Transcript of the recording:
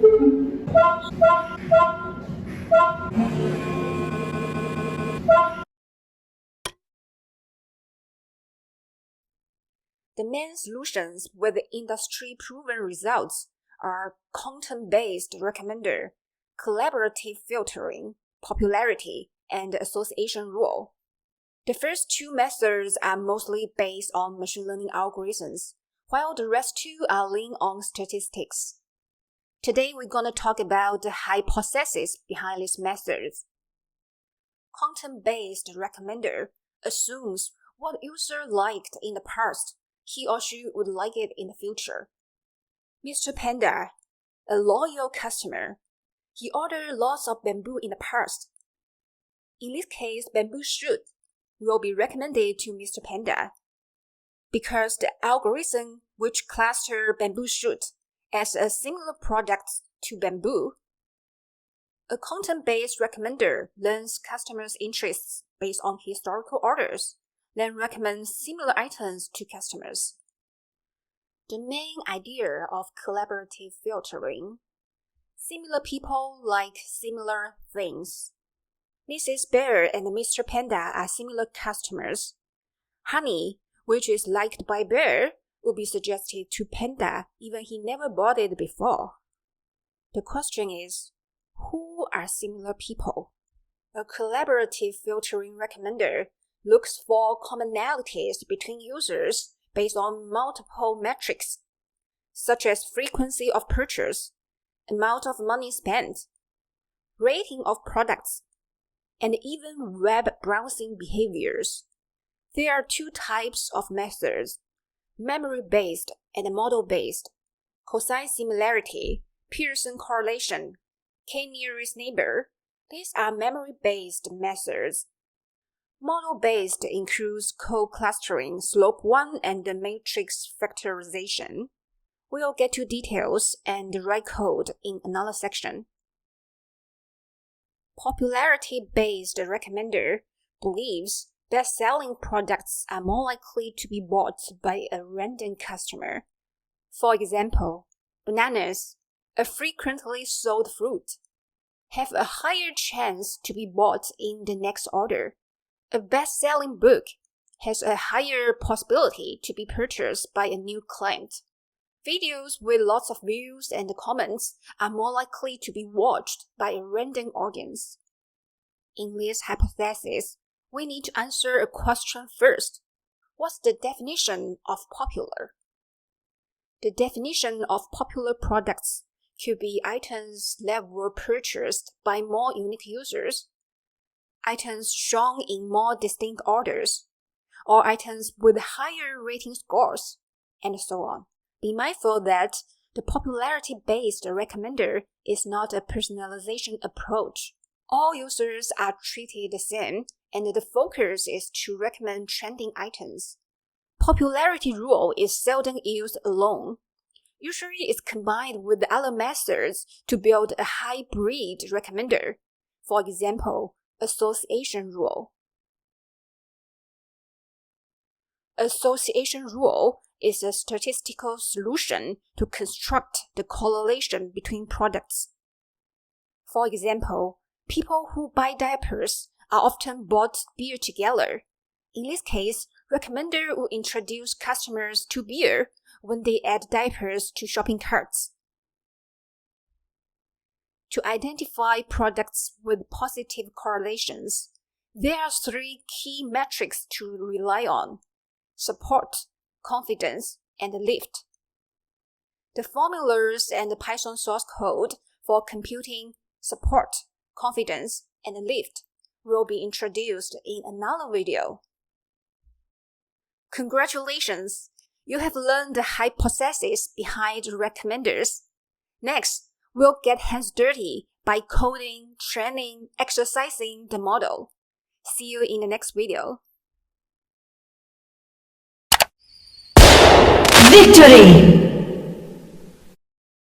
The main solutions with industry-proven results are Content-Based Recommender, Collaborative Filtering, Popularity, and Association Rule. The first two methods are mostly based on machine learning algorithms, while the rest two are lean on statistics. Today we're going to talk about the hypotheses behind these methods. Content-Based Recommender assumes what user liked in the past, he or she would like it in the future. Mr. Panda, a loyal customer, he ordered lots of bamboo in the past. In this case, bamboo shoot will be recommended to Mr. Panda because the algorithm which cluster bamboo shoot as a similar product to bamboo. A content-based recommender learns customers' interests based on historical orders, then recommends similar items to customers. The main idea of collaborative filtering. Similar people like similar things. Mrs. Bear and Mr. Panda are similar customers. Honey, which is liked by Bear, will be suggested to Panda even he never bought it before. The question is, who are similar people? A collaborative filtering recommender looks for commonalities between users based on multiple metrics, such as frequency of purchase, amount of money spent, rating of products, and even web browsing behaviors. There are two types of methods, memory-based and model-based, cosine similarity, Pearson correlation, k-nearest neighbor. These are memory-based methods. Model-based includes co-clustering, slope 1, and the matrix factorization. We'll get to details and write code in another section. Popularity-based recommender believes best-selling products are more likely to be bought by a random customer. For example, bananas, a frequently sold fruit, have a higher chance to be bought in the next order. A best-selling book has a higher possibility to be purchased by a new client. Videos with lots of views and comments are more likely to be watched by a random audience. In this hypothesis, we need to answer a question first. What's the definition of popular? The definition of popular products could be items that were purchased by more unique users, items shown in more distinct orders, or items with higher rating scores, and so on. Be mindful that the popularity-based recommender is not a personalization approach. All users are treated the same, and the focus is to recommend trending items. Popularity rule is seldom used alone. Usually it's combined with other methods to build a hybrid recommender. For example, association rule. Association rule is a statistical solution to construct the correlation between products. For example, people who buy diapers are often bought beer together. In this case, recommender will introduce customers to beer when they add diapers to shopping carts. To identify products with positive correlations, there are three key metrics to rely on: support, confidence, and lift. The formulas and the Python source code for computing support, confidence, and lift will be introduced in another video. Congratulations! You have learned the hypotheses behind recommenders. Next, we'll get hands dirty by coding, training, exercising the model. See you in the next video. Victory!